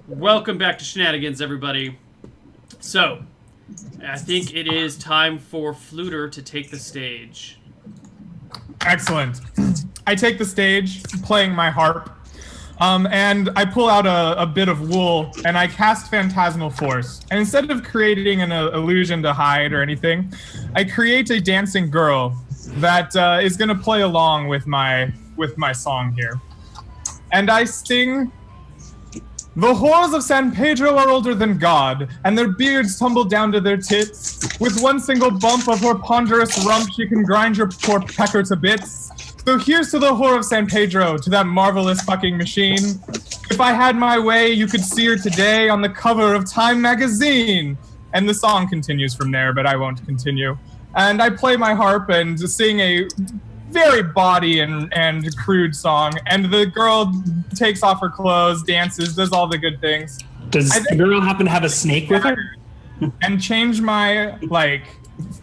Welcome back to Shenanigans, everybody. So, I think it is time for Flutter to take the stage. Excellent. I take the stage, playing my harp, and I pull out a bit of wool, and I cast Phantasmal Force. And instead of creating an illusion to hide or anything, I create a dancing girl that is going to play along with my song here. And I sing... The whores of San Pedro are older than God, and their beards tumble down to their tits. With one single bump of her ponderous rump, she can grind your poor pecker to bits. So here's to the whore of San Pedro, to that marvelous fucking machine. If I had my way, you could see her today on the cover of Time magazine. And the song continues from there, but I won't continue. And I play my harp and sing a very bawdy and crude song, and the girl takes off her clothes, dances, does all the good things. Does the girl happen to have a snake with her? And change my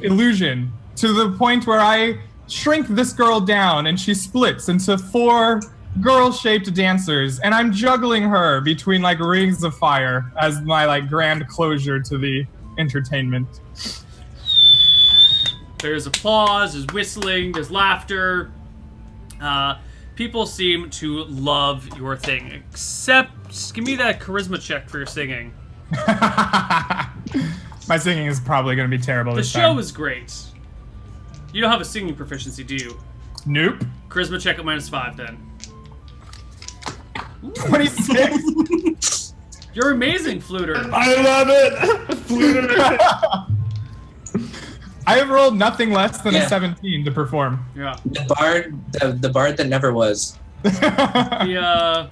illusion to the point where I shrink this girl down, and she splits into 4 girl-shaped dancers, and I'm juggling her between rings of fire as my grand closure to the entertainment. There's applause, there's whistling, there's laughter. People seem to love your thing, except just give me that charisma check for your singing. My singing is probably going to be terrible The this show time. is great. You don't have a singing proficiency, do you? Nope. Charisma check at -5 then. 26. You're amazing, Flutter. I love it! Flutter. I have rolled nothing less than a 17 to perform. Yeah. The bard that never was. The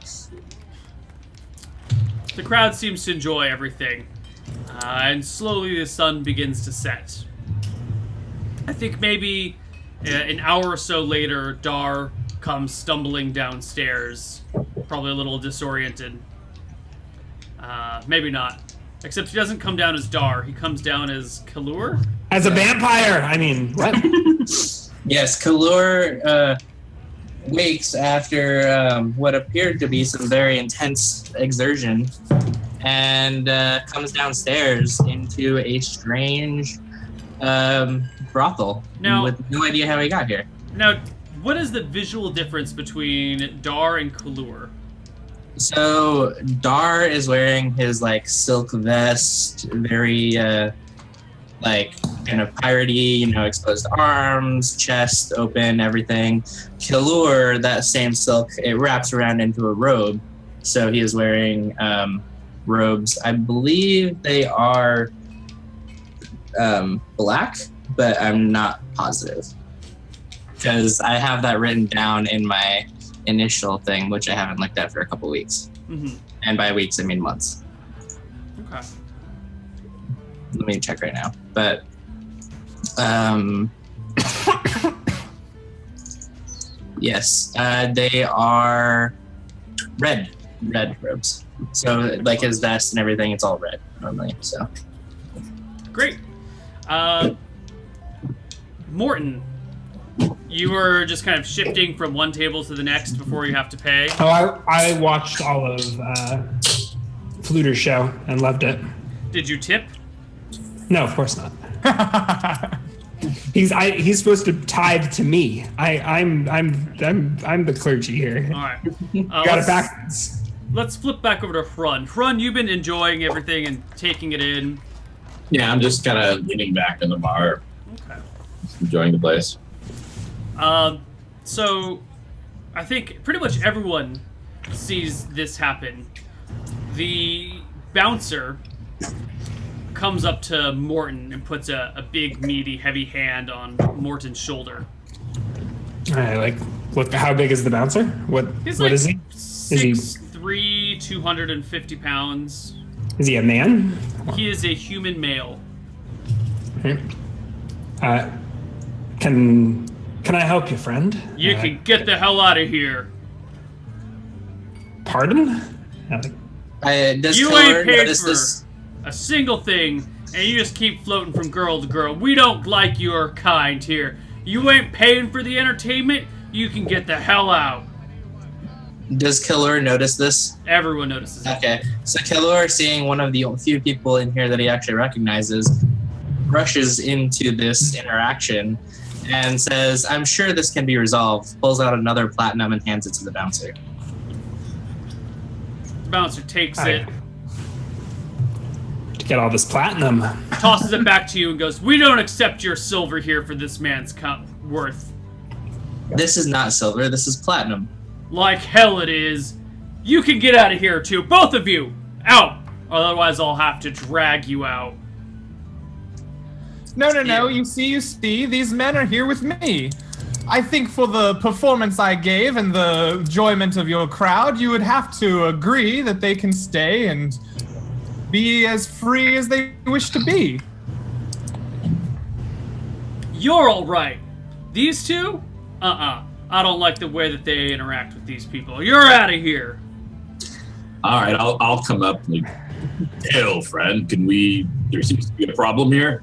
crowd seems to enjoy everything, and slowly the sun begins to set. I think maybe an hour or so later, Dar comes stumbling downstairs, probably a little disoriented. Maybe not. Except he doesn't come down as Dar, he comes down as Kalur. As a vampire! I mean, what? Yes, Kalur wakes after what appeared to be some very intense exertion and comes downstairs into a strange brothel with no idea how he got here. Now, what is the visual difference between Dar and Kalur? So Dar is wearing his silk vest, very kind of piratey, exposed arms, chest open, everything. Kalur, that same silk, it wraps around into a robe. So he is wearing robes. I believe they are black, but I'm not positive. Because I have that written down in my initial thing, which I haven't looked at for a couple weeks. Mm-hmm. And by weeks, I mean months. Okay. Let me check right now. But yes, they are red robes. So his vest and everything, it's all red normally. So great. Morton, you were just kind of shifting from one table to the next before you have to pay. Oh, I watched all of Flutter's show and loved it. Did you tip? No, of course not. He's supposed to tithe to me. I'm the clergy here. All right. Got it backwards. Let's flip back over to Hrun. Hrun, you've been enjoying everything and taking it in. Yeah, I'm just kind of leaning back in the bar, Okay. enjoying the place. So I think pretty much everyone sees this happen. The bouncer comes up to Morton and puts a big, meaty, heavy hand on Morton's shoulder. Look, how big is the bouncer? What is he? 6'3", 250 pounds. Is he a man? He is a human male. Can I help you, friend? You can get the hell out of here. Pardon? You ain't paid for a single thing, and you just keep floating from girl to girl. We don't like your kind here. You ain't paying for the entertainment, you can get the hell out. Does Killor notice this? Everyone notices it. Okay, so Killor, seeing one of the few people in here that he actually recognizes, rushes into this interaction and says, "I'm sure this can be resolved." Pulls out another platinum and hands it to the bouncer. The bouncer takes Hi. it, To get all this platinum. tosses it back to you, and goes, "We don't accept your silver here for this man's worth." This is not silver. This is platinum. Like hell it is. You can get out of here too, both of you! Out! Otherwise I'll have to drag you out. No. You see, these men are here with me. I think for the performance I gave and the enjoyment of your crowd, you would have to agree that they can stay and be as free as they wish to be. You're alright. These two? I don't like the way that they interact with these people. You're out of here. All right, I'll come up. Like, hey, old friend, there seems to be a problem here.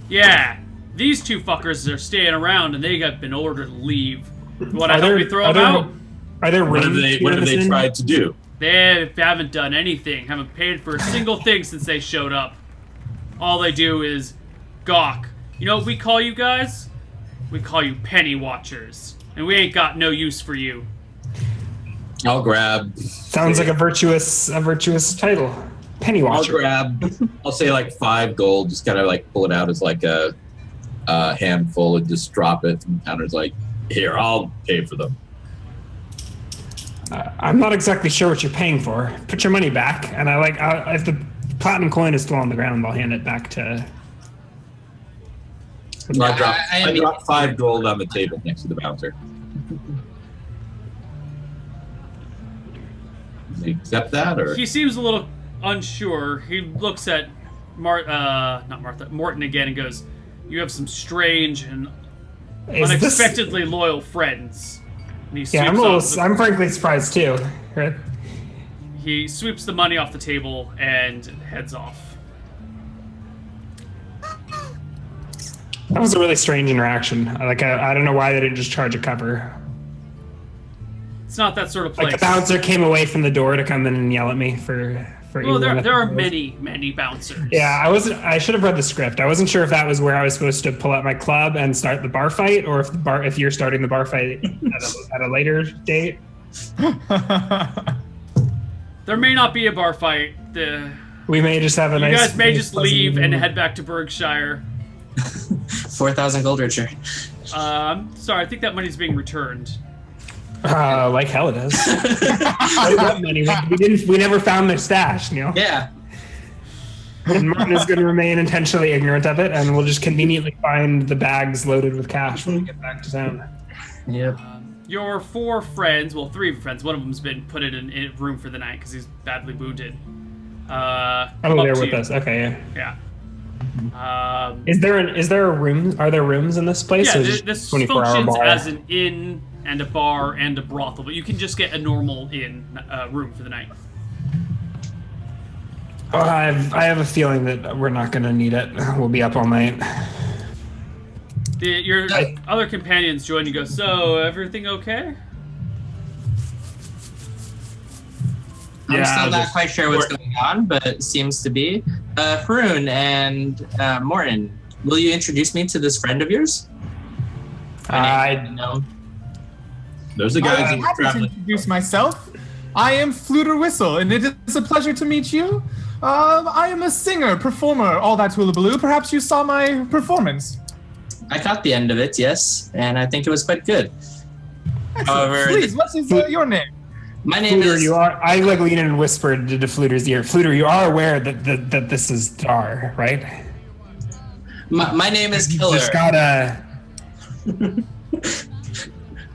Yeah, these two fuckers are staying around and they have been ordered to leave. You want to help me throw them out? Are there What rooms? have they tried to do? They haven't done anything. Haven't paid for a single thing since they showed up. All they do is gawk. You know what we call you guys? We call you penny watchers. And we ain't got no use for you. I'll grab. Sounds like a virtuous title. Penny watcher. I'll say like 5 gold. Just kind of like pull it out as like a handful and just drop it. And the counter's like, here, I'll pay for them. I'm not exactly sure what you're paying for. Put your money back, and if the platinum coin is still on the ground, I'll hand it back to. So I drop 5 gold on the table next to the bouncer. Does he accept that, or? He seems a little unsure. He looks at Morton again and goes, "You have some strange and unexpectedly loyal friends." And he I'm frankly surprised too. Right? He sweeps the money off the table and heads off. That was a really strange interaction. I don't know why they didn't just charge a cover. It's not that sort of place. Like the bouncer came away from the door to come in and yell at me for. Well, there are many bouncers. Yeah, I should have read the script. I wasn't sure if that was where I was supposed to pull out my club and start the bar fight, or if you're starting the bar fight at a later date. There may not be a bar fight. We may just have a nice. You guys may just leave and meeting. head back to Berkshire. 4,000 gold, Richard. Sorry, I think that money's being returned. Like hell it is. We never found their stash, you know? Yeah. And Martin is going to remain intentionally ignorant of it, and we'll just conveniently find the bags loaded with cash when we get back to town. Yep. Your 4 friends, well, 3 of your friends, one of them's been put in a room for the night because he's badly wounded. Oh, they're with us. Okay, yeah. Is there a room? Are there rooms in this place? Yeah, or just this 24-hour functions bar? as an inn and a bar and a brothel, but you can just get a normal inn room for the night. Oh, I have a feeling that we're not going to need it. We'll be up all night. Your other companions join you. Go. So everything okay? I'm still not quite sure what's going on, but it seems to be. Haroon and Morton, will you introduce me to this friend of yours? I know. Those are the guys I'm who happy were to traveling. introduce myself. I am Flutter Whistle, and it is a pleasure to meet you. I am a singer, performer, all that hullabaloo. Perhaps you saw my performance. I caught the end of it, yes, and I think it was quite good. Excellent. However, Please, what is your name? My name Fluter, is. I lean in and whispered to Fluter's ear. Fluter, you are aware that this is Dar, right? My name is You Killer. just gotta.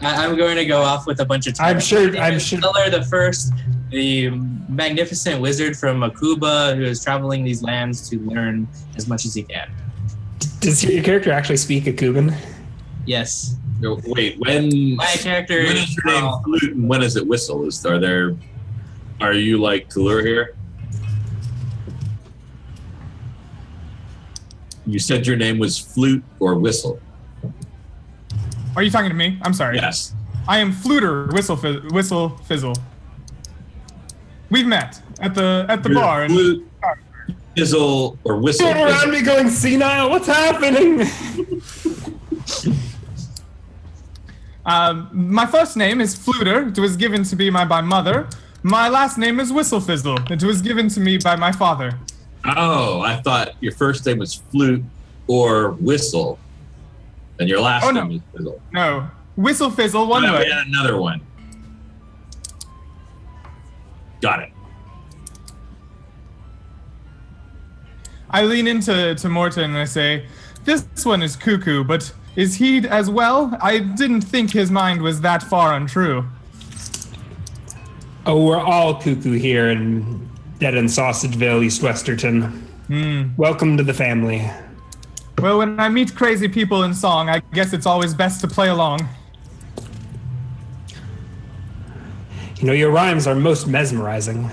I'm going to go off with a bunch of. I'm sure. Killer the First, the magnificent wizard from Akuba who is traveling these lands to learn as much as he can. Does your character actually speak Akuban? Yes. No, wait, when My character is your name Flute and when is it Whistle? Are you like Kalur here? You said your name was Flute or Whistle. Are you talking to me? I'm sorry. Yes. I am Flutter Whistle Fizzle. We've met at the bar. Flute, fizzle, or whistle. Going around me going senile. What's happening? My first name is Flutter. It was given to me by my mother. My last name is Whistle Fizzle. It was given to me by my father. Oh, I thought your first name was Flute or Whistle, and your last name was Fizzle. No, Whistle Fizzle. One way. We had another one. Got it. I lean into Morton and I say, "This one is cuckoo, but is he as well? I didn't think his mind was that far untrue." Oh, we're all cuckoo here in Dead and Sausageville, East Westerton. Welcome to the family. Well, when I meet crazy people in song, I guess it's always best to play along. You know, your rhymes are most mesmerizing.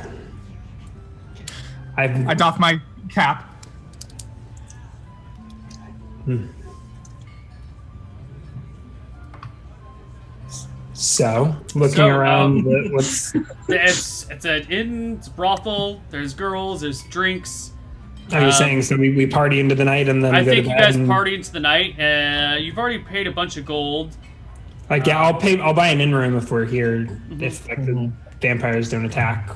I doff my cap. So, looking around, what's... It's an inn, it's a brothel, there's girls, there's drinks. Are you saying, so we party into the night and then I go to think bed? you guys party into the night. You've already paid a bunch of gold. Like, yeah, I'll buy an inn room if we're here, if like the vampires don't attack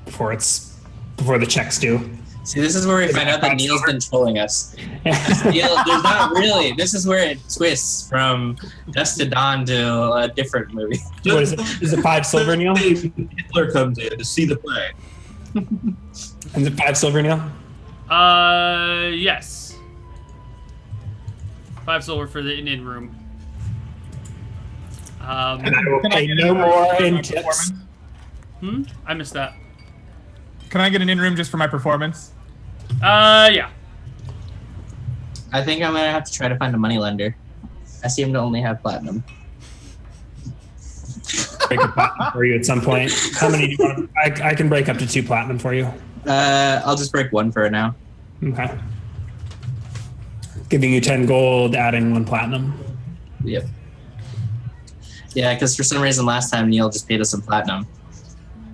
before the checks do. See, this is where we find out that Neil's been trolling us. Neil, there's not really. This is where it twists from Dust to Dawn to a different movie. What is it? Is it 5 silver, Neil? Hitler comes in to see the play. Is it 5 silver, Neil? Yes. 5 silver for the inn room. And I will pay no more in tips. I missed that. Can I get an in-room just for my performance? Yeah. I think I'm gonna have to try to find a moneylender. I seem to only have platinum. Break a platinum for you at some point. How many do you want to... I can break up to 2 platinum for you. I'll just break 1 for now. Okay. Giving you 10 gold, adding 1 platinum. Yep. Yeah, because for some reason last time Neil just paid us some platinum.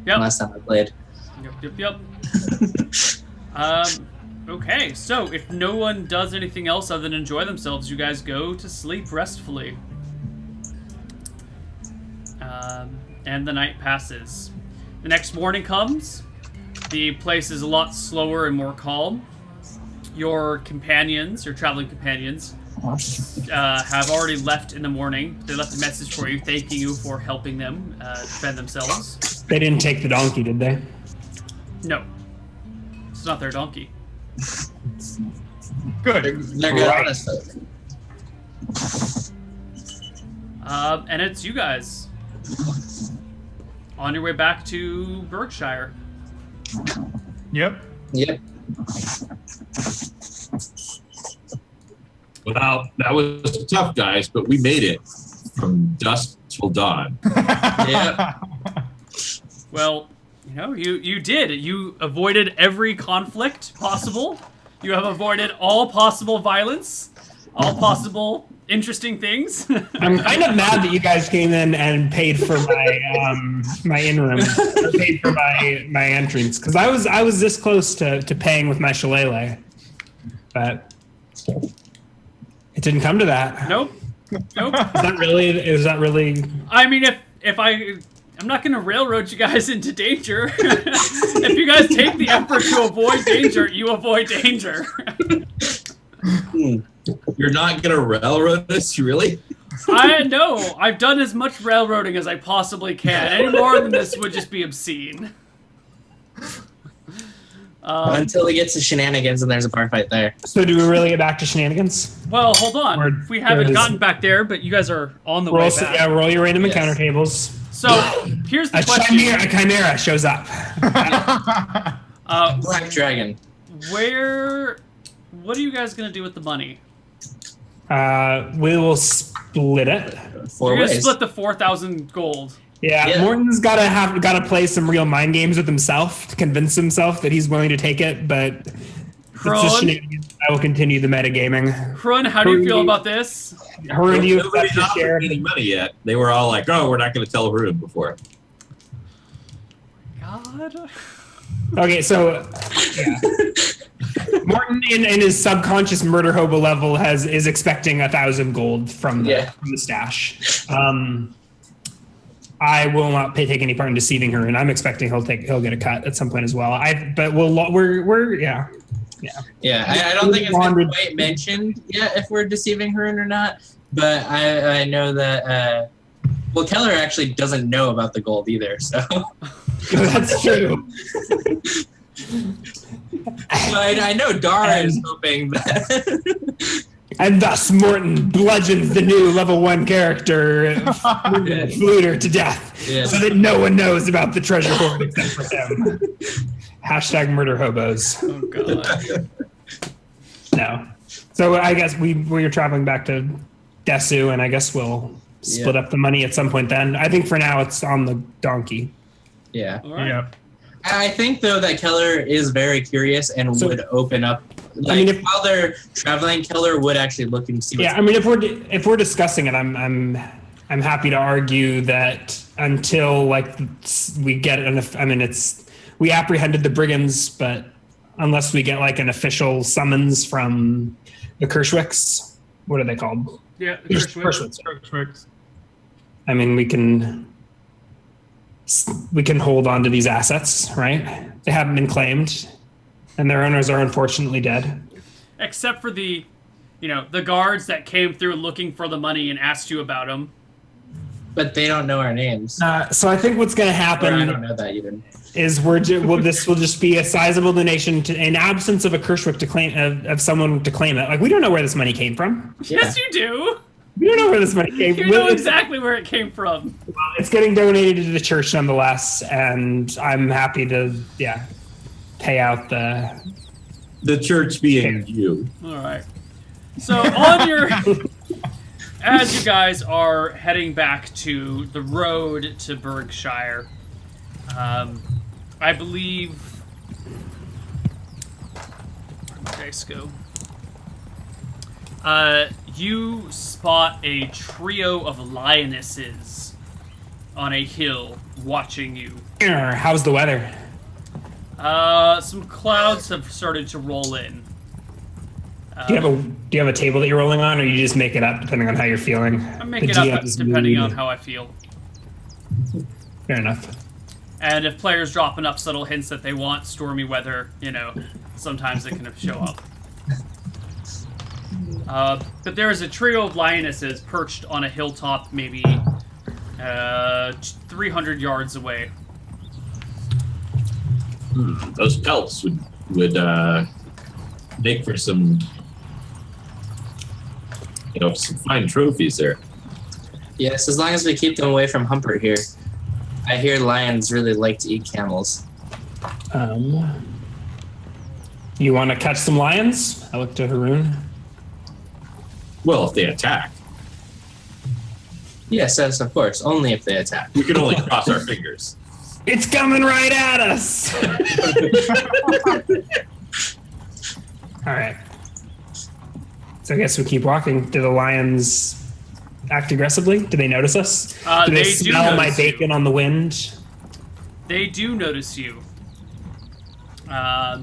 Yep. Last time I played. Yep. Okay, so if no one does anything else other than enjoy themselves, you guys go to sleep restfully. And the night passes. The next morning comes. The place is a lot slower and more calm. Your companions, your traveling companions, have already left in the morning. They left a message for you, thanking you for helping them defend themselves. They didn't take the donkey, did they? No. It's not their donkey. Good. They're good on us, though. And it's you guys. On your way back to Berkshire. Yep. Yep. Well, that was tough, guys, but we made it from dusk till dawn. Yep. Well, you know, you did. You avoided every conflict possible. You have avoided all possible violence, all possible interesting things. I'm kind of mad that you guys came in and paid for my my inn room, or paid for my entrance, because I was this close to paying with my shillelagh, but it didn't come to that. Nope. Is that really? I mean, if I'm not going to railroad you guys into danger. If you guys take the effort to avoid danger, you avoid danger. You're not gonna railroad us, really? I know. I've done as much railroading as I possibly can. Any more than this would just be obscene. Until we get to Shenanigans and there's a bar fight there. So do we really get back to Shenanigans? Well, hold on. We haven't gotten back there, but you guys are on the way back. Yeah, roll your random Yes. encounter tables. So, here's the question. A chimera shows up. Black Dragon. What are you guys going to do with the money? We will split it. 4 You're going to ways. split the 4,000 gold. Yeah, Morton's gotta play some real mind games with himself to convince himself that he's willing to take it, but Kron? Shenanigans. I will continue the metagaming. Krun, how do you feel about this? Harun, do you Nobody's accept to share? offered any money yet. They were all like, "Oh, we're not going to tell Harun before." God. Okay, so yeah. Morton in his subconscious murder hobo level is expecting 1,000 gold from the stash. I will not take any part in deceiving her, and I'm expecting he'll get a cut at some point as well. We're yeah. I don't think it's been quite mentioned yet if we're deceiving her or not. But I know that Keller actually doesn't know about the gold either. So That's true. I know Dara is hoping that. And thus Morton bludgeons the new level 1 character, Flutter, to death, so that no one knows about the treasure hoard except for him. Hashtag murder hobos. Oh, God. No. So I guess we're traveling back to Desu, and I guess we'll split up the money at some point then. I think for now it's on the donkey. Yeah. All right. Yeah. I think, though, that Keller is very curious and would open up. Like, while they're traveling, Keller would actually look and see. Yeah, I mean, if we're discussing it, I'm happy to argue that until we get we apprehended the brigands, but unless we get an official summons from the Kirschwicks, what are they called? Yeah, Kirschwicks. I mean, we can hold on to these assets, right? They haven't been claimed, and their owners are unfortunately dead. Except for the guards that came through looking for the money and asked you about them. But they don't know our names. So I think what's going to happen. I don't know that even. Is this will just be a sizable donation in absence of a Kirschwick to claim of someone to claim it. We don't know where this money came from. Yes, you do. We don't know where this money came from. You know exactly where it came from. Well, it's getting donated to the church nonetheless, and I'm happy to pay out the church being you. All right. So on your, as you guys are heading back to the road to Berkshire, I believe. Dice go. You spot a trio of lionesses on a hill watching you. How's the weather? Some clouds have started to roll in. Do you have a table that you're rolling on, or you just make it up depending on how you're feeling? I make it up depending on how I feel. Fair enough. And if players drop enough subtle hints that they want stormy weather, sometimes it can show up. But there is a trio of lionesses perched on a hilltop, maybe 300 yards away. Those pelts would make for some fine trophies there. Yes, as long as we keep them away from Humpert here. I hear lions really like to eat camels. You want to catch some lions? I look to Harun. Well, if they attack. Yes, of course. Only if they attack. We can only cross our fingers. It's coming right at us! All right. So I guess we keep walking. Do the lions act aggressively? Do they notice us? Do they smell my bacon on the wind? They do notice you. I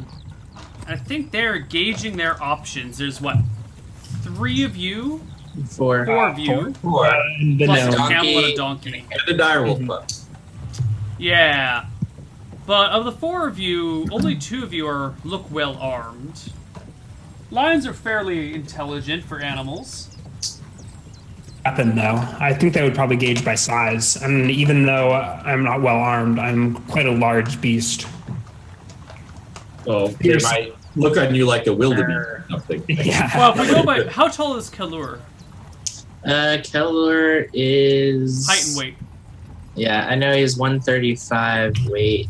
think they're gauging their options. There's what? 3 of you? 4 of you. Four. Plus a camel and a donkey. And the direwolf buff. Yeah. But of the 4 of you, only 2 of you look well armed. Lions are fairly intelligent for animals. Weapon, though. I think they would probably gauge by size. And even though I'm not well armed, I'm quite a large beast. Oh, they might look on you like a wildebeest or something. Yeah. Well, if we go by... How tall is Kalur? Keller is... Height and weight. Yeah, I know he's 135 weight.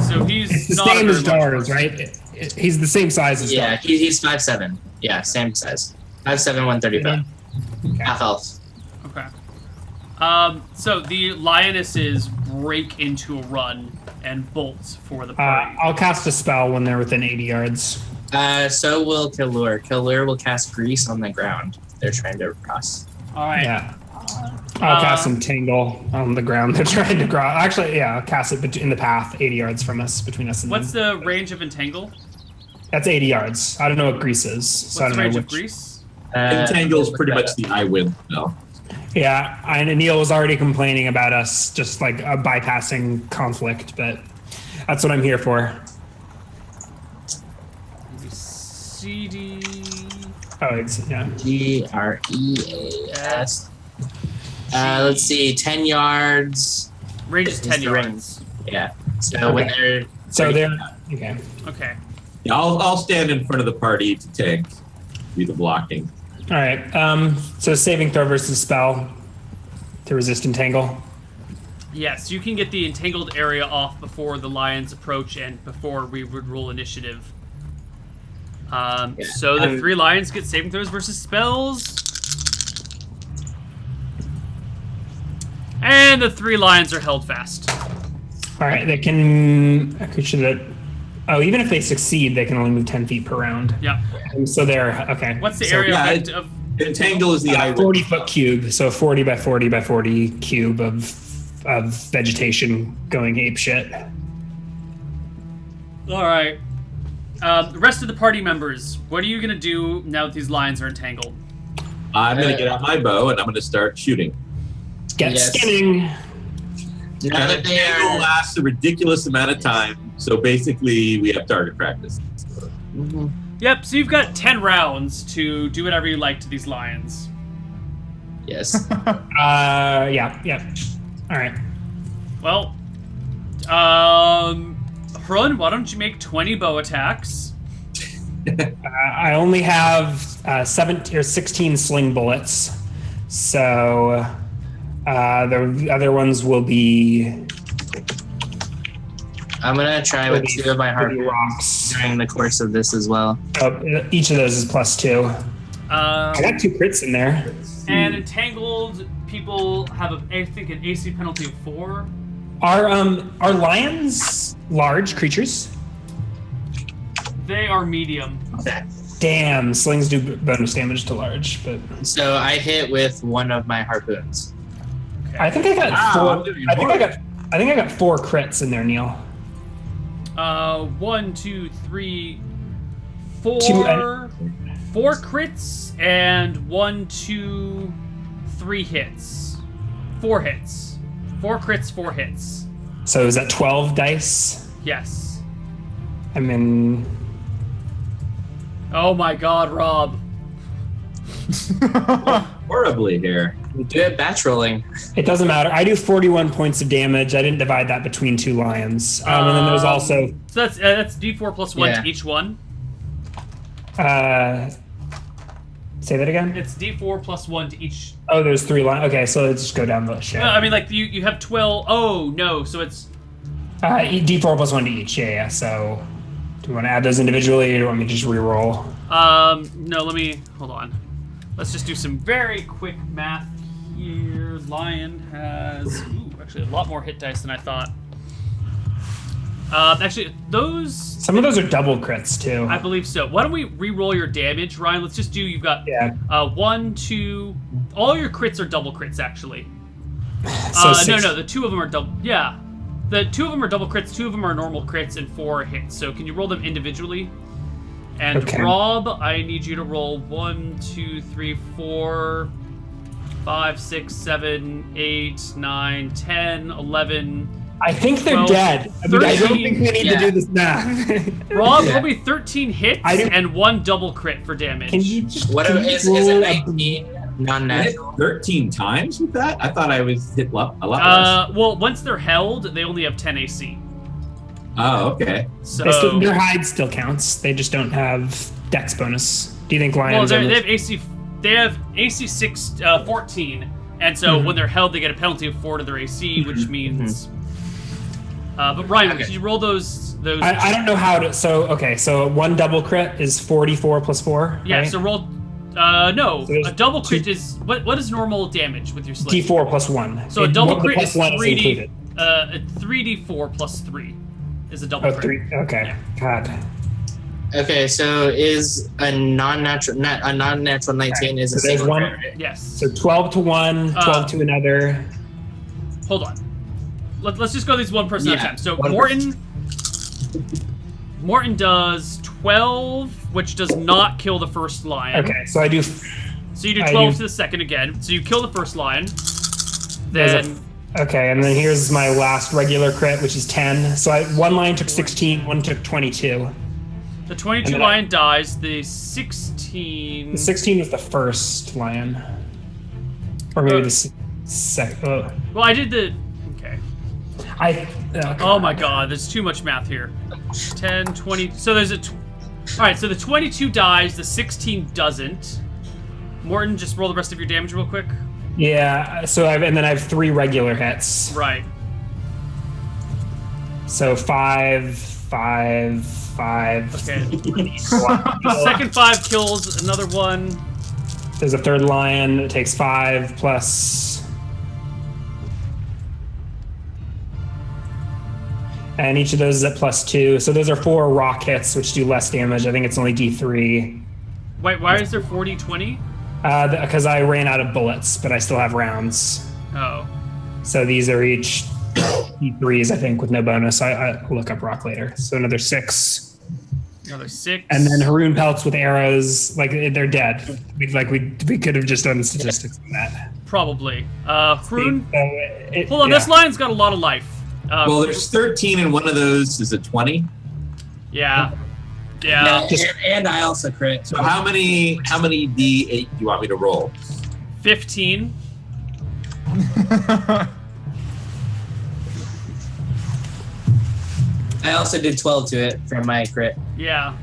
So he's It's the not same a as very large Dars, person. right? He's the same size as Yeah, Dars. he's 5'7". Yeah, same size. 5'7", 135. Okay. Half health. Okay. So the lionesses break into a run and bolt for the party. I'll cast a spell when they're within 80 yards. So will Killur. Killur will cast Grease on the ground. They're trying to cross. All right. Yeah. I'll cast some Tangle on the ground. They're trying to cross. Actually, yeah, I'll cast it in the path, 80 yards from us, between us and What's them. the range of Entangle? That's 80 yards. I don't know what Grease is. So I What's don't the range know of which. Grease? Entangle's pretty much the I win spell. Yeah, and Neil was already complaining about us just like bypassing conflict, but that's what I'm here for. CD. Oh, it's, yeah. Greas. Let's see, 10 yards. Range is Is 10 the range. yards. Yeah. So when they're So they're, okay. Okay. Yeah, I'll stand in front of the party to tank, do the blocking. All right. So saving throw versus spell to resist entangle. Yes, you can get the entangled area off before the lions approach and before we would roll initiative. So the 3 lions get saving throws versus spells. And the 3 lions are held fast. All right. They can a creature that. Oh, even if they succeed, they can only move 10 feet per round. Yeah. So they're okay. What's the So, area yeah, effect of... Entangle is the I win. 40-foot cube, so 40 by 40 by 40 cube of vegetation going ape shit. All right. The rest of the party members, what are you going to do now that these lions are entangled? I'm going to get out my bow and I'm going to start shooting. Get Yes. skinning. now And that they Entangle are. lasts a ridiculous amount of time, so basically we have target practice. Mhm. Yep, so you've got 10 rounds to do whatever you like to these lions. Yes. Yeah. All right. Well, Hrun, why don't you make 20 bow attacks? I only have 17 or 16 sling bullets, so the other ones will be I'm gonna try with 2 of my will be harpoons rocks. during the course of this as well. Each of those is +2. I got 2 crits in there. And entangled people have, I think, an AC penalty of 4. Are lions large creatures? They are medium. Okay. Damn, slings do bonus damage to large, but So I hit with 1 of my harpoons. I think I got Wow, 4. I'm doing I think more. I got 4 crits in there, Neil. 1, 2, 3, 4. Two- 4 crits and 1, 2, 3 hits. 4 hits. 4 crits, 4 hits. So is that 12 dice? Yes. I mean, Oh my god, Rob. Horribly here. We do it batch rolling. it doesn't matter. I do 41 points of damage. I didn't divide that between 2 lions. And then there's also So that's D4 plus 1 Yeah. to each one. say that again. It's D4 plus 1 to each. Oh, there's 3 lions. Okay, so let's just go down the shit. I mean, like, you have 12. Oh, no. So it's. D4 plus 1 to each. Yeah. So, do you want to add those individually, or do you want me to just re-roll? No, let me. Hold on. Let's just do some very quick math here. Lion has. Ooh, actually, a lot more hit dice than I thought. Actually, those. Some of those are double crits too. I believe so. Why don't we re-roll your damage, Ryan? Let's just do. You've got. Yeah. 1, 2. All your crits are double crits, actually. So No, the 2 of them are double. Yeah. The 2 of them are double crits, 2 of them are normal crits, and 4 are hits. So can you roll them individually? And Okay. Rob, I need you to roll 1, 2, 3, 4, 5, 6, 7, 8, 9, 10, 11. I think they're 12, dead. I don't 13. think we need to Yeah. do this math. Rob, Yeah. roll me 13 hits I do- and 1 double crit for damage. Can you just What can is you it roll 19 I hit non-natural? 13 times with that? I thought I was hit a lot less. Well, once they're held, they only have 10 AC. Oh, okay. So, their hide still counts. They just don't have dex bonus. Do you think well, lions? they have AC. They have AC 14, and so when they're held, they get a penalty of 4 to their AC, which means. But Ryan, Okay. could you roll those? I don't know how to. So 1 double crit is 44 plus 4. Yeah. right? So roll. No, So there's a double crit 2 is what is normal damage with your sling? D4 plus 1. So a double the crit plus is 1 is 3D. included. 3d4 plus 3 is a double Oh, crit. 3. Okay. God. Okay, so is a non-natural 19 is a So there's single one. crit, right? Yes. So 12 to one, 12 to another. Hold on. Let's just go these one person at a Yeah, time. So one Morton does 12, which does not kill the first lion. Okay, so I do. So you do I 12 do- to the second again. So you kill the first lion. There's a- Then Okay, and then here's my last regular crit, which is 10. So one lion took 16, one took 22. the 22 then lion dies. The 16. The 16 was the first lion. Or maybe the second. Well, I did the. Okay. Oh my god, there's too much math here. 10, 20. So there's a. Alright, so the 22 dies, the 16 doesn't. Morton, just roll the rest of your damage real quick. Yeah, so and then I have 3 regular hits. Right. So 5, 5, 5. Okay. The second 5 kills another one. There's a third lion. It takes 5 plus. And each of those is at +2. So those are 4 rock hits, which do less damage. I think it's only D3. Wait, why is there 40, 20? Because I ran out of bullets, but I still have rounds. Oh. So these are each D3s, I think, with no bonus. I'll look up rock later. So another 6. Another 6. And then Haroon pelts with arrows, like they're dead. We could have just done statistics on that. Probably. Haroon? Hold on, yeah. this lion's got a lot of life. Well, there's 13 and one of those is a 20. Yeah. Yeah. And I also crit. So how many D8 do you want me to roll? 15. I also did 12 to it from my crit. Yeah.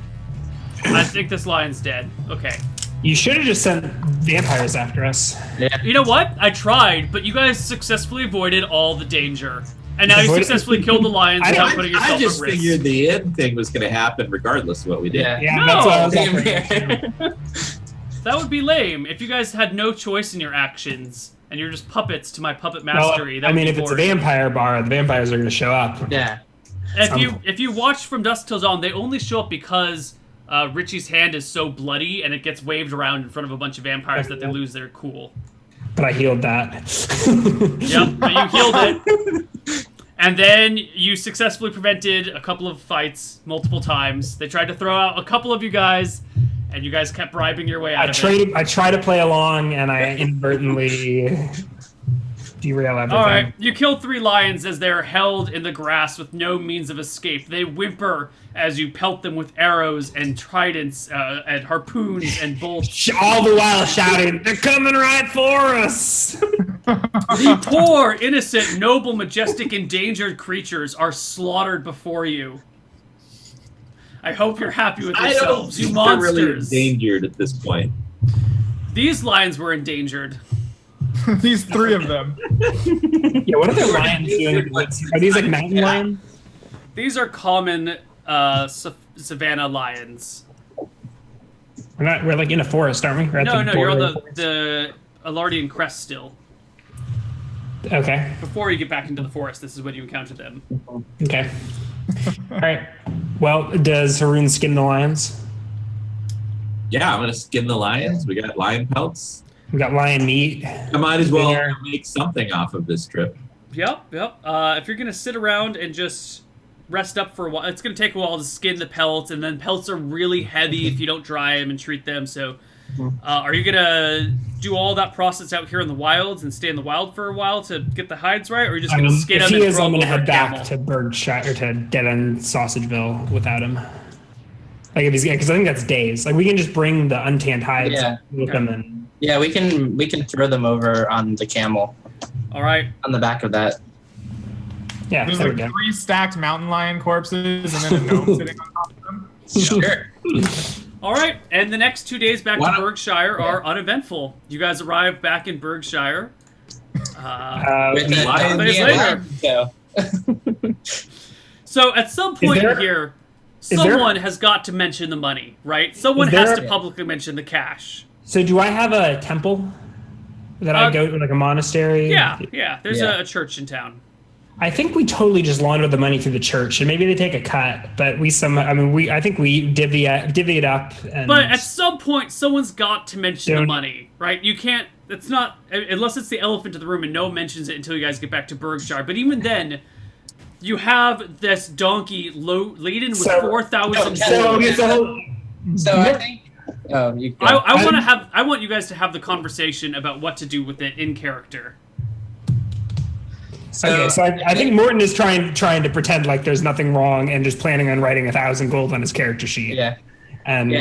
I think this lion's dead. Okay. You should have just sent vampires after us. Yeah. You know what? I tried, but you guys successfully avoided all the danger. And now you successfely killed the lions without putting yourself I just at risk. figured the end thing was going to happen regardless of what we did. Yeah. Yeah, No! that's what I was Same offering. here. That would be lame. If you guys had no choice in your actions and you're just puppets to my puppet mastery, that I would mean, be if it's a boring. vampire bar, the vampires are going to show up. Yeah. If you watch From Dusk Till Dawn, they only show up because Richie's hand is so bloody and it gets waved around in front of a bunch of vampires that they lose their cool. But I healed that. Yep, but you healed it. And then you successfully prevented a couple of fights multiple times. They tried to throw out a couple of you guys, and you guys kept bribing your way out of it. I try to play along, and I inadvertently derail everything. All right, you killed 3 lions as they're held in the grass with no means of escape. They whimper as you pelt them with arrows and tridents and harpoons and bolts. All the while shouting, "They're coming right for us!" The poor, innocent, noble, majestic, endangered creatures are slaughtered before you. I hope you're happy with I don't yourselves, you think they're really monsters. endangered at this point. These lions were endangered. These 3 of them. Yeah, what are the lions doing? Are these like mountain lions? These are common savanna lions. We're like in a forest, aren't we? We're at No, the you're on border of forest. the Alardian crest still. Okay. Before you get back into the forest, this is when you encounter them. Okay. All right. Well, does Haroon skin the lions? Yeah, I'm going to skin the lions. We got lion pelts. We got lion meat. I might as well There. make something off of this trip. Yep. If you're going to sit around and just rest up for a while, it's going to take a while to skin the pelts, and then pelts are really heavy if you don't dry them and treat them, so... are you gonna do all that process out here in the wilds and stay in the wild for a while to get the hides right, or are you just gonna skin If them he and is, throw I'm them gonna over head a back camel? to Berkshire or to Dead End Sausageville without him. Like if he's because I think that's days. Like we can just bring the untanned hides Yeah. with them and Yeah, we can throw them over on the camel All right. on the back of that. yeah, There's there we like go. 3 stacked mountain lion corpses and then a gnome sitting on top of them. Sure. All right. And the next 2 days back Why to don't- Berkshire are uneventful. You guys arrive back in Berkshire. With the lion days later. So at some point there- in here, there- someone has got to mention the money, right? Someone Is there- has to publicly mention the cash. So do I have a temple that I go to, like a monastery? Yeah. There's Yeah. a church in town. I think we totally just launder the money through the church, and maybe they take a cut, but I think we divvy it up. And But at some point, someone's got to mention the money, right? You can't. It's not unless it's the elephant in the room, and no one mentions it until you guys get back to Berkshire. But even then, you have this donkey laden with 4,000. So I think. Oh, you go. I want you guys to have the conversation about what to do with it in character. So I think Morton is trying to pretend like there's nothing wrong and just planning on writing 1,000 gold on his character sheet. Yeah. And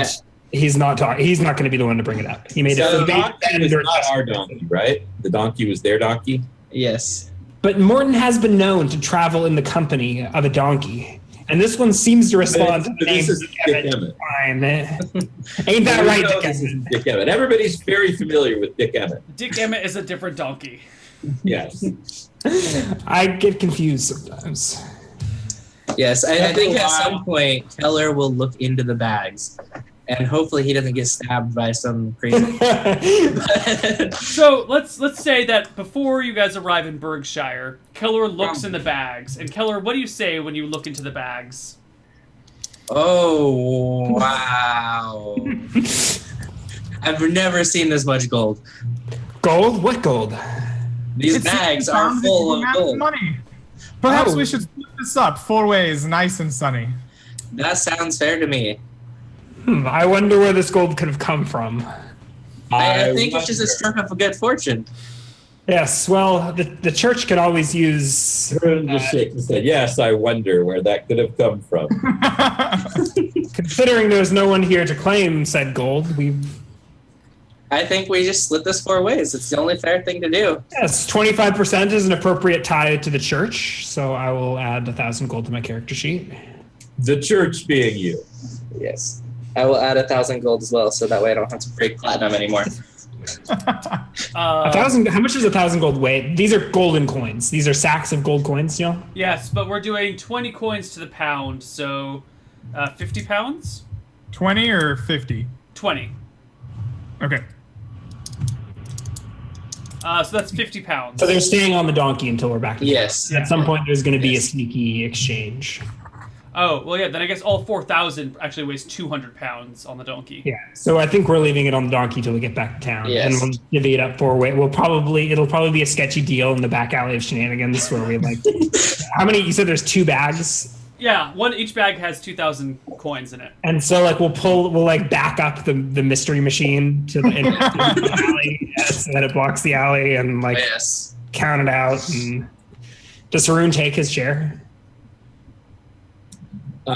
he's not going to be the one to bring it up. He made So it. the donkey was not our donkey, right? The donkey was their donkey? Yes. But Morton has been known to travel in the company of a donkey. And this one seems to respond to the name this is Dick Emmett. Fine. Ain't that right, Dick Emmett? Dick Emmett. Everybody's very familiar with Dick Emmett. Dick Emmett is a different donkey. Yes. I get confused sometimes. Yes, I think at some point Keller will look into the bags, and hopefully he doesn't get stabbed by some crazy. So let's say that before you guys arrive in Berkshire, Keller looks in the bags. And Keller, what do you say when you look into the bags? Oh wow! I've never seen this much gold. Gold? What gold? These bags are full of gold. Money. Perhaps we should split this up 4 ways, nice and sunny. That sounds fair to me. I wonder where this gold could have come from. I think it's just a stroke of good fortune. Yes, well, the church could always use... Everyone just shakes his head. Yes, I wonder where that could have come from. Considering there's no one here to claim said gold, I think we just split this 4 ways. It's the only fair thing to do. Yes, 25% is an appropriate tie to the church, so I will add 1,000 gold to my character sheet. The church being you. Yes. I will add 1,000 gold as well, so that way I don't have to break platinum anymore. 1,000. How much does 1,000 gold weigh? These are golden coins. These are sacks of gold coins, you know? Yes, but we're doing 20 coins to the pound, so 50 pounds? 20 or 50? 20. Okay. So that's 50 pounds. So they're staying on the donkey until we're back. Yes. At some point, there's going to be a sneaky exchange. Oh, well, yeah, then I guess all 4,000 actually weighs 200 pounds on the donkey. Yeah. So I think we're leaving it on the donkey till we get back to town. Yes. And we'll divvy it up 4 ways. It'll probably be a sketchy deal in the back alley of Shenanigans where we how many? You said there's 2 bags? Yeah, each bag has 2,000 coins in it. And so we'll back up the mystery machine to the alley so that it blocks the alley and Yes. count it out. And does Haroon take his share? He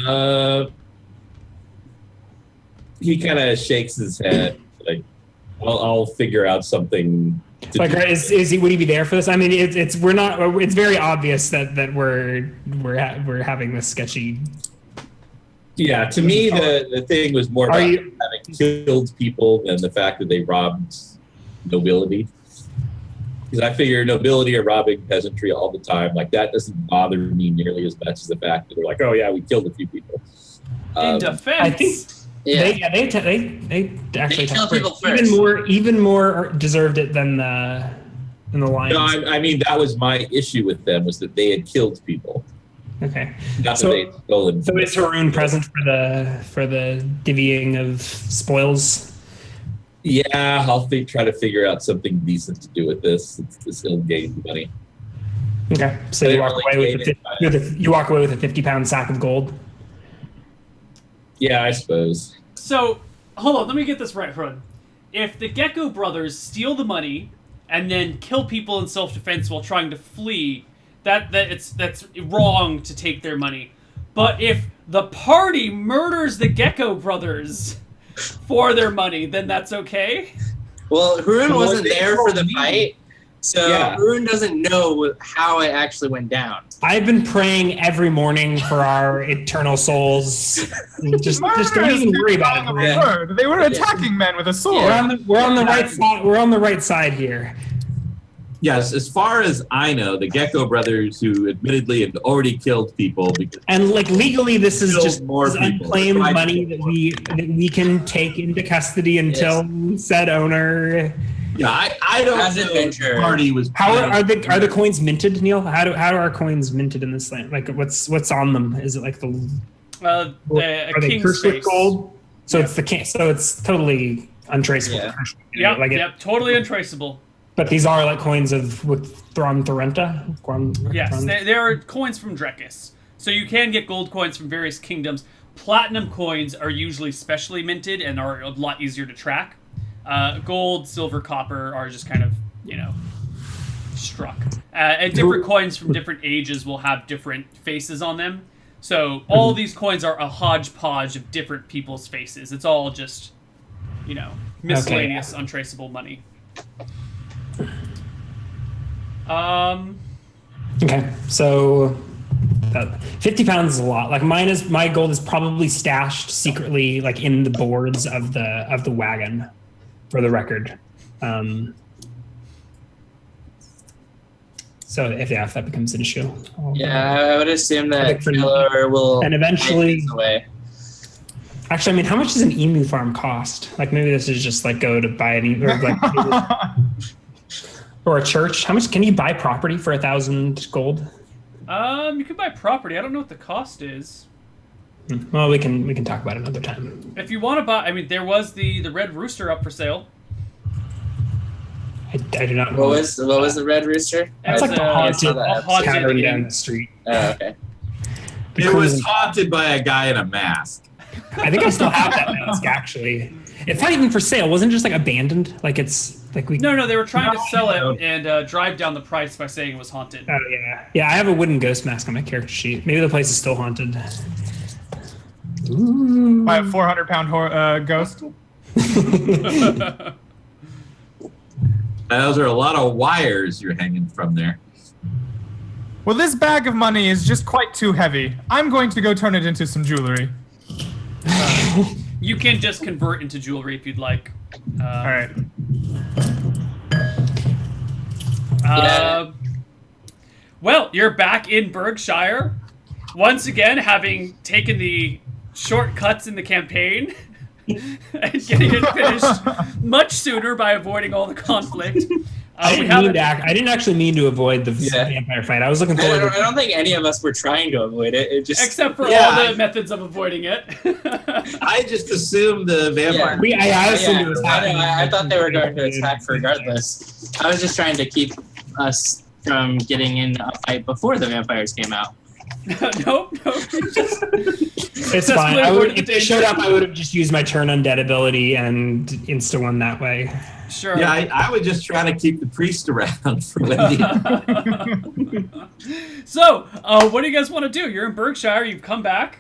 kind of shakes his head. Like, I'll figure out something. Would he be there for this? I mean, it's very obvious that we're having this sketchy. Yeah, to me, the thing was more about having killed people than the fact that they robbed nobility. Because I figure nobility are robbing peasantry all the time. Like, that doesn't bother me nearly as much as the fact that they're like, oh yeah, we killed a few people. In defense. I think they actually kill people first. even more deserved it than the Lions. No, I mean that was my issue with them, was that they had killed people. Okay. Not that they had stolen. So is Haroon present for the divvying of spoils? Yeah, I'll try to figure out something decent to do with this. It's ill-gained money. Okay. So you walk away with a 50-pound sack of gold. Yeah, I suppose. So, hold on, let me get this right, Haroon. If the Gecko brothers steal the money and then kill people in self-defense while trying to flee, that's wrong to take their money. But if the party murders the Gecko brothers for their money, then that's okay? Well, Haroon wasn't there for the fight, so Haroon doesn't know how it actually went down. I've been praying every morning for our eternal souls. Just don't even worry about it. They were attacking men with a sword. We're on the right side. We're on the right side here. Yes, as far as I know, the Gecko brothers, who admittedly had already killed people, and legally, this is just unclaimed money that more. we can take into custody until said owner Yeah, I don't As know. adventure. The party was. How are the coins minted, Neil? How are our coins minted in this land? Like, what's on them? Is it like the A are they king's cursed with face. gold? So it's the king. So it's totally untraceable. Yeah. Yep, Like yep, totally untraceable. But these are like coins with Thron Thorenta. Yes, they are coins from Drekis. So you can get gold coins from various kingdoms. Platinum coins are usually specially minted and are a lot easier to track. Gold, silver, copper are just kind of, struck. And different coins from different ages will have different faces on them. So all these coins are a hodgepodge of different people's faces. It's all just, miscellaneous, untraceable money. Okay, so 50 pounds is a lot. Like my gold is probably stashed secretly, like in the boards of the wagon, for the record. So if that becomes an issue, I would assume that Killer will and eventually. hide these away. Actually, I mean, how much does an emu farm cost? Like maybe this is just like go to buy an emu, or like. Or a church. How much can you buy property for 1,000 gold? You can buy property. I don't know what the cost is. Well, we can talk about it another time. If you want to buy, there was the Red Rooster up for sale. I do not know. What was the Red Rooster? It's like the haunted tavern inn. down the street. Oh, okay. It was haunted by a guy in a mask. I think I still have that mask, actually. It's not even for sale. Wasn't it just like abandoned? Like it's like we. No, they were trying to sell it and drive down the price by saying it was haunted. Oh yeah. I have a wooden ghost mask on my character sheet. Maybe the place is still haunted. Ooh. By a 400-pound ghost. Those are a lot of wires you're hanging from there. Well, this bag of money is just quite too heavy. I'm going to go turn it into some jewelry. You can just convert into jewelry if you'd like. All right. Well, you're back in Berkshire. Once again, having taken the shortcuts in the campaign and getting it finished much sooner by avoiding all the conflict. I didn't actually mean to avoid the vampire fight. I was looking forward. I don't think any of us were trying to avoid it. It just except for all the methods of avoiding it. I just assumed the vampire. I assumed it was happening. I thought they were going to attack regardless. I was just trying to keep us from getting in a fight before the vampires came out. Nope. It's fine. If they showed up, I would have just used my turn undead ability and insta one that way. Sure. Yeah, I would just try to keep the priest around for Wendy. So, what do you guys want to do? You're in Berkshire. You've come back.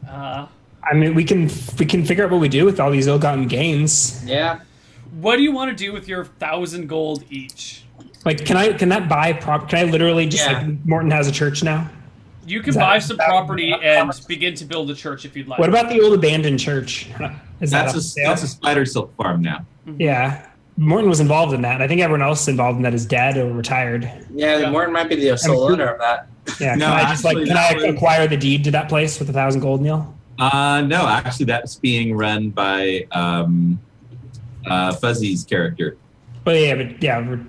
I mean, we can figure out what we do with all these ill-gotten gains. Yeah. What do you want to do with your 1,000 gold each? Like, can I buy Can I literally just like Morton has a church now? You can buy some property and begin to build a church if you'd like. What about the old abandoned church? That's a spider silk farm now. Yeah. Morton was involved in that. I think everyone else involved in that is dead or retired. Yeah, Morton might be the sole owner of that. Yeah. No, can I acquire the deed to that place with 1,000 gold, Neil? No, actually, that's being run by Fuzzy's character. Well, we're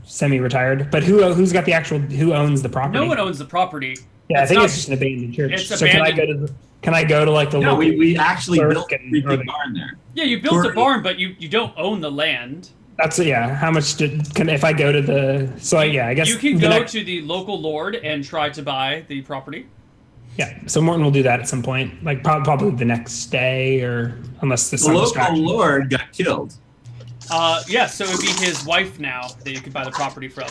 semi-retired. But who owns the property? No one owns the property. Yeah, I think it's just an abandoned church. It's so abandoned. Can I go to like the No, local we actually built a and- creepy barn there. Yeah, you built a barn, but you don't own the land. How much if I go to the I guess you can go to the local lord and try to buy the property. Yeah, so Morton will do that at some point, like probably the next day, or unless the local lord got killed. Yeah, so it would be his wife now that you could buy the property from.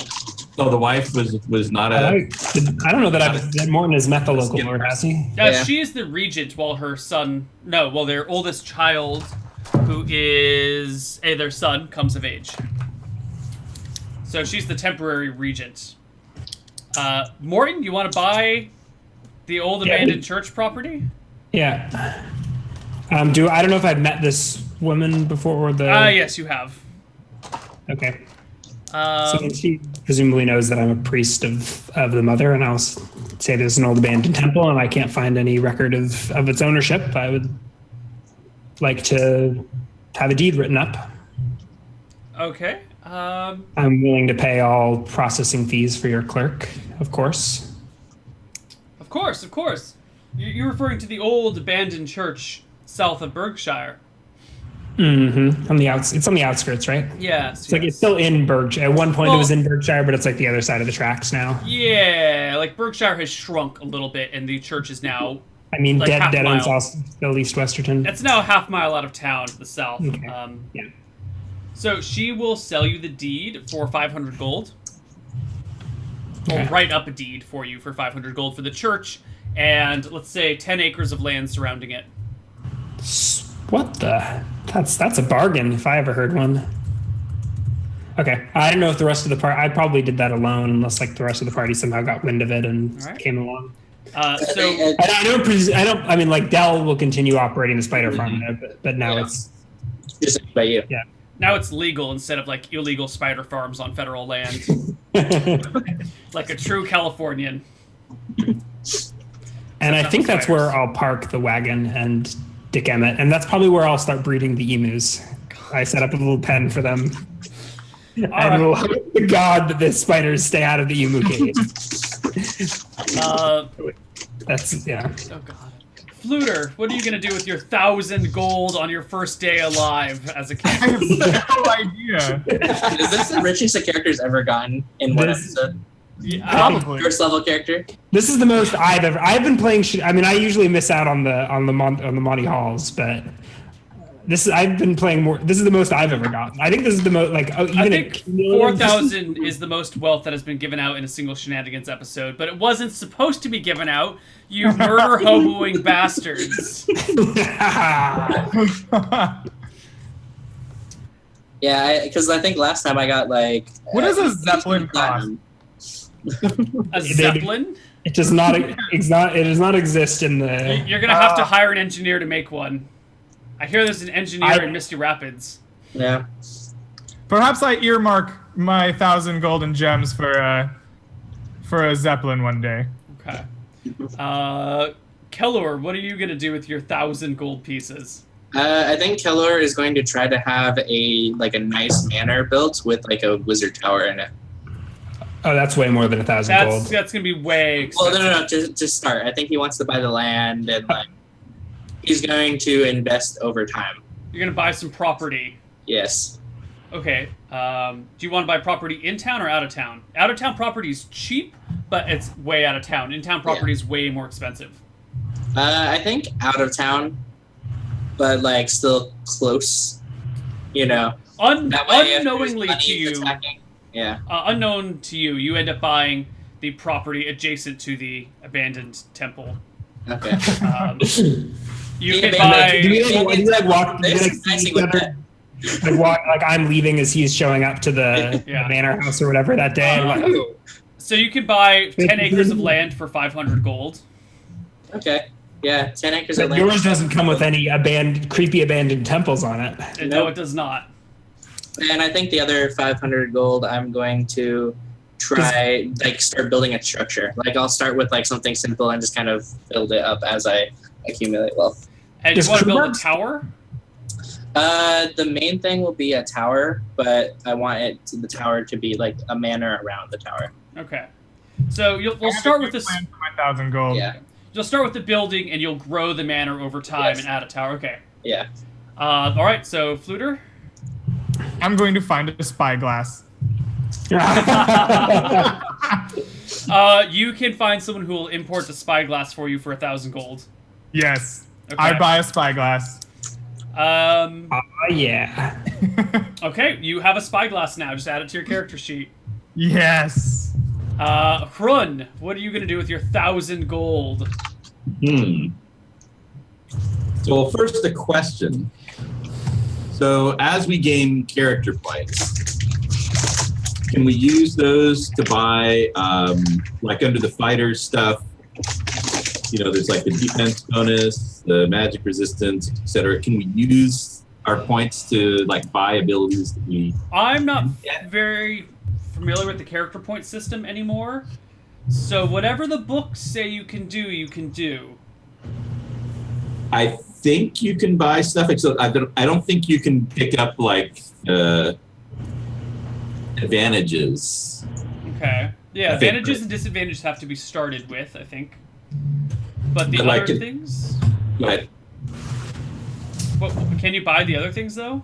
So the wife was not a. I don't know that Morton has met the local lord, has he? She is the regent, while their oldest child, who is their son, comes of age. So she's the temporary regent. Morton, you want to buy the old abandoned church property? Yeah. I don't know if I've met this woman before or the. Yes, you have. Okay. So she presumably knows that I'm a priest of the mother, and I'll say there's an old abandoned temple, and I can't find any record of its ownership. I would like to have a deed written up. Okay. I'm willing to pay all processing fees for your clerk, of course. Of course. You're referring to the old abandoned church south of Berkshire. Mm-hmm. It's on the outskirts, right? Yes. It's like it's still in Berkshire. At one point, it was in Berkshire, but it's like the other side of the tracks now. Yeah, like Berkshire has shrunk a little bit, and the church is now. I mean, like Dead End's also still East Westerton. It's now a half-mile out of town to the south. Okay. Yeah. So she will sell you the deed for 500 gold. Okay. Or write up a deed for you for 500 gold for the church, and let's say 10 acres of land surrounding it. What the? That's a bargain if I ever heard one. Okay, I don't know if the rest of the party. I probably did that alone, unless like the rest of the party somehow got wind of it and came along. I mean, like Dell will continue operating the spider farm, but now it's just by you. Yeah. Now it's legal instead of like illegal spider farms on federal land, like a true Californian. And I think that's where I'll park the wagon and Dick Emmett, and that's probably where I'll start breeding the emus. I set up a little pen for them. And we'll hope to God that the spiders stay out of the emu cage. That's, yeah. Oh, God. Flutter, what are you going to do with your 1,000 gold on your first day alive as a kid? I have no idea. Is this the richest a character's ever gotten in one episode? Yeah, Probably. First level character? This is the most I've been playing. I mean, I usually miss out on the Monty Halls, but I've been playing more. This is the most I've ever gotten. I think this is the most like. Even I think 4,000 is the most wealth that has been given out in a single Shenanigans episode, but it wasn't supposed to be given out. You murder hoboing bastards. Yeah, because I think last time I got like. What does a Zeppelin cost? A Zeppelin? It does not. It does not exist in the. You're gonna have to hire an engineer to make one. I hear there's an engineer in Misty Rapids. Yeah. Perhaps I earmark my 1,000 golden gems for a Zeppelin one day. Okay. Kellor, what are you gonna do with your 1,000 gold pieces? I think Kellor is going to try to have a nice manor built with like a wizard tower in it. Oh, that's way more than 1,000 gold. That's gonna be way expensive. Well, no. Just start. I think he wants to buy the land and like he's going to invest over time. You're gonna buy some property. Yes. Okay. Do you want to buy property in town or out of town? Out of town property is cheap, but it's way out of town. In town property is way more expensive. I think out of town, but like still close. You know. Unknowingly to you. Attacking. Yeah. Unknown to you, you end up buying the property adjacent to the abandoned temple. Okay. You can buy. Do we like walk? Like I'm leaving as he's showing up to the manor house or whatever that day. So you can buy 10 acres of land for 500 gold. Okay. Yeah, 10 acres of land. Yours doesn't come with any creepy abandoned temples on it. And no, it does not. And I think the other 500 gold, I'm going to try start building a structure. Like I'll start with like something simple and just kind of build it up as I accumulate wealth. And you want to build a tower? The main thing will be a tower, but I want the tower to be like a manor around the tower. Okay. So we'll start with this. Plan for my 1,000 gold. Yeah. You'll start with the building, and you'll grow the manor over time and add a tower. Okay. Yeah. All right. So Flutter. I'm going to find a spyglass. You can find someone who will import the spyglass for you for 1,000 gold. Yes. Okay. I buy a spyglass. Yeah. Okay, you have a spyglass now. Just add it to your character sheet. Yes. Hrun, what are you going to do with your 1,000 gold? So first the question. So as we gain character points, can we use those to buy, like under the fighter stuff, there's like the defense bonus, the magic resistance, etc. Can we use our points to like buy abilities that we... I'm not very familiar with the character point system anymore. So whatever the books say you can do, you can do. I think you can buy stuff, except I don't think you can pick up like advantages. Okay. Yeah, I think- advantages and disadvantages have to be started with, I think. But the But, like, other things? But What, can you buy the other things, though?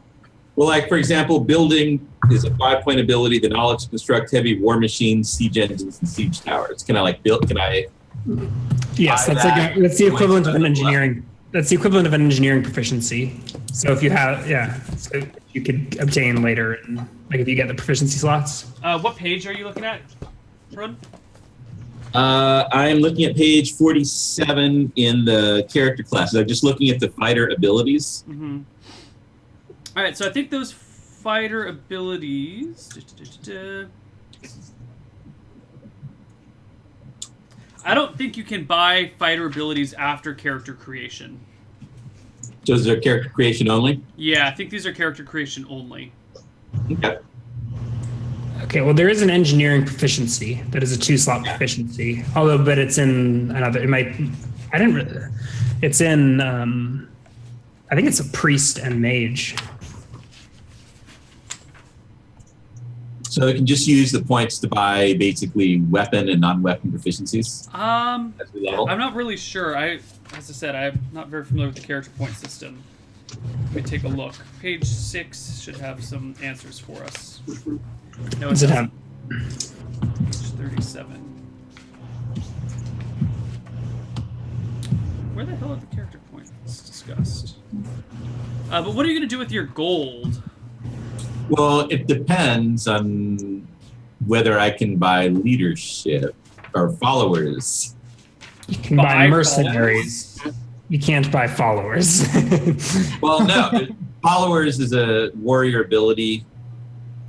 well, like for example, building is a 5-point ability. The knowledge to construct heavy war machines, siege engines, and siege towers. Can I like build? Can I? Yes, buy that that's the equivalent of an with engineering. That's the equivalent of an engineering proficiency. So if you have, so you could obtain later, and like if you get the proficiency slots. What page are you looking at, Run? I'm looking at page 47 in the character classes. I'm just looking at the fighter abilities. Mm-hmm. All right, so I think those fighter abilities. I don't think you can buy fighter abilities after character creation. So is there character creation only? Yeah, I think these are character creation only. Okay. Okay, well, there is an engineering proficiency that is a 2-slot proficiency. Although, but it's in another. It might. I didn't. It's in. I think it's a priest and mage. So you can just use the points to buy basically weapon and non-weapon proficiencies as we level. I'm not really sure. As I said, I'm not very familiar with the character point system. Let me take a look. Page 6 should have some answers for us. No, Does it have? Page 37. Where the hell are the character points discussed? But what are you going to do with your gold? Well, it depends on whether I can buy leadership or followers. You can buy mercenaries. You can't buy followers. Well, no, followers is a warrior ability.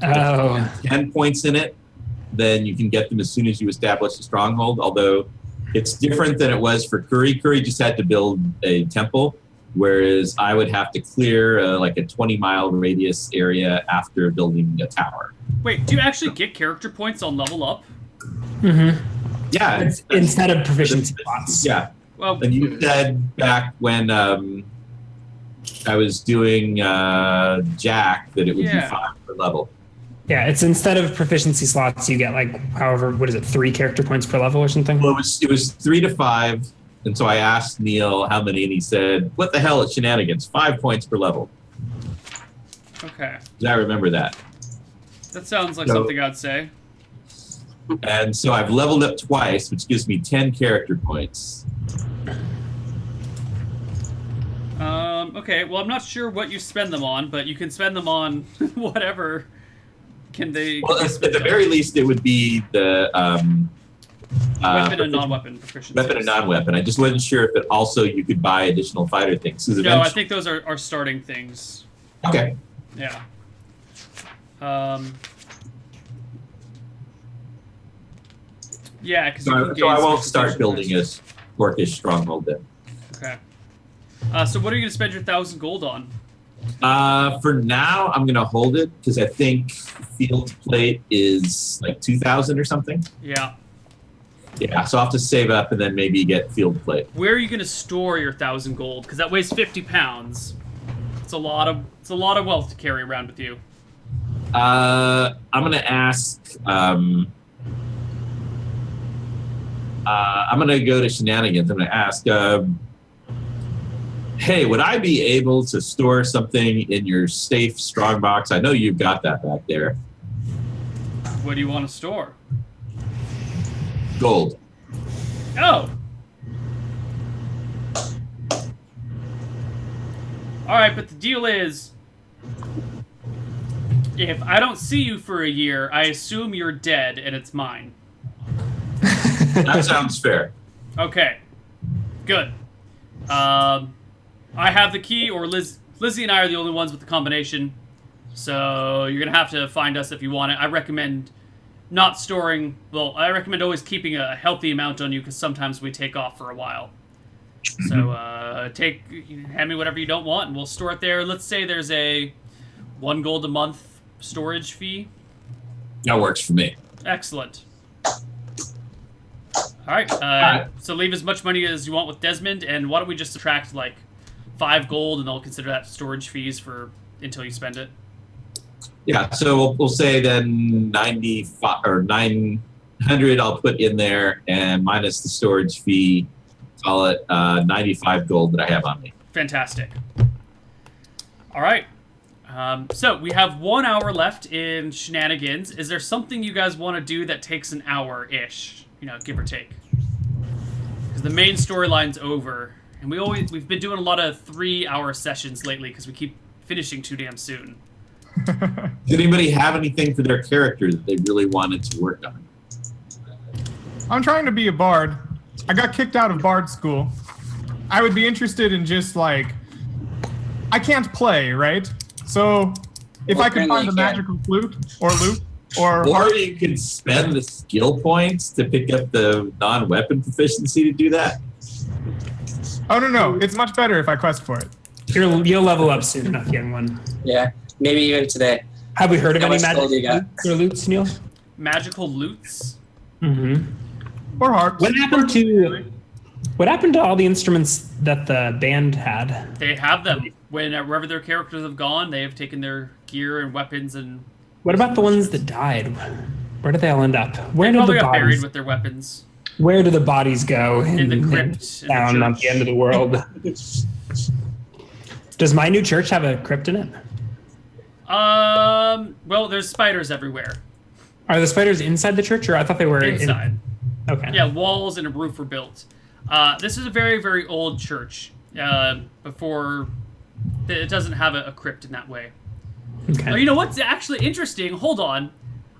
Oh. 10 points in it, then you can get them as soon as you establish a stronghold. Although it's different than it was for Curry. Curry just had to build a temple, whereas I would have to clear like a 20-mile radius area after building a tower. Wait, do you actually get character points on level up? Mm-hmm. Yeah. Instead of proficiency slots. Yeah. Well, And you said back when I was doing Jack that it would be 5 per level. Yeah, it's instead of proficiency slots, you get like however, what is it, 3 character points per level or something? Well, it was 3 to 5. And so I asked Neil how many, and he said, "What the hell is Shenanigans? 5 points per level." okay. I remember that. That sounds like So- something I'd say. And so I've leveled up twice, which gives me 10 character points. Okay, well, I'm not sure what you spend them on, but you can spend them on whatever. Can they... Well, at the very least, it would be the weapon and non-weapon proficiency. weapon and non-weapon. I just wasn't sure if it also you could buy additional fighter things. No, I think those are starting things. Okay. Yeah. Yeah, because So I won't start building a orcish stronghold then. Okay. So what are you going to spend your 1,000 gold on? For now, I'm gonna hold it because I think field plate is like 2,000 or something. Yeah. Yeah, so I'll have to save up and then maybe get field plate. Where are you going to store your 1,000 gold? Because that weighs 50 pounds. It's a lot of wealth to carry around with you. I'm gonna ask. I'm gonna go to Shenanigans. I'm gonna ask. Hey, would I be able to store something in your safe strong box? I know you've got that back there. What do you want to store? Gold. Oh. All right, but the deal is, if I don't see you for a year, I assume you're dead and it's mine. That sounds fair. Okay. Good. I have the key, or Lizzie and I are the only ones with the combination. So you're going to have to find us if you want it. I recommend not storing... Well, I recommend always keeping a healthy amount on you, because sometimes we take off for a while. So hand me whatever you don't want, and we'll store it there. Let's say there's a 1 gold a month storage fee. That works for me. Excellent. All right. So leave as much money as you want with Desmond, and why don't we just subtract like 5 gold, and they'll consider that storage fees for until you spend it. Yeah, so we'll say then 95 or 900 I'll put in there, and minus the storage fee, call it 95 gold that I have on me. Fantastic. All right. So we have 1 hour left in Shenanigans. Is there something you guys want to do that takes an hour-ish, give or take? Because the main storyline's over, and we've been doing a lot of 3-hour sessions lately because we keep finishing too damn soon. Does anybody have anything for their character that they really wanted to work on? I'm trying to be a bard. I got kicked out of bard school. I would be interested in just like, I can't play, right? So if I could find a magical flute or lute or you could spend the skill points to pick up the non-weapon proficiency to do that. Oh no, it's much better if I quest for it. You'll level up soon enough, young one. Yeah, maybe even today. Have we heard of How any much gold you got? magic or loots, Neil? Magical loots? Mm-hmm. Or harps. What happened to all the instruments that the band had? They have them. Wherever their characters have gone, they have taken their gear and weapons and... What about the ones that died? Where did they all end up? Where They did probably the got buried bodies? with their weapons. Where do the bodies go? In the crypt. in the Down at church. the end of the world. Does my new church have a crypt in it? Well, there's spiders everywhere. Are the spiders inside the church, or I thought they were Inside. Okay. Yeah, walls and a roof were built. This is a very, very old church. Before... It doesn't have a crypt in that way. Okay. Oh, you know what's actually interesting? Hold on.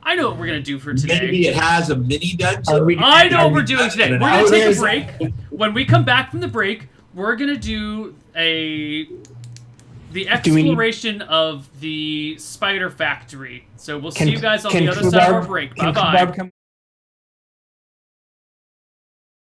I know what we're going to do for today. Maybe it has a mini dungeon. I know what we're doing today. We're going to take a there's- break. When we come back from the break, we're going to do the exploration of the spider factory. So we'll see you guys on the other side of our break. Bye-bye.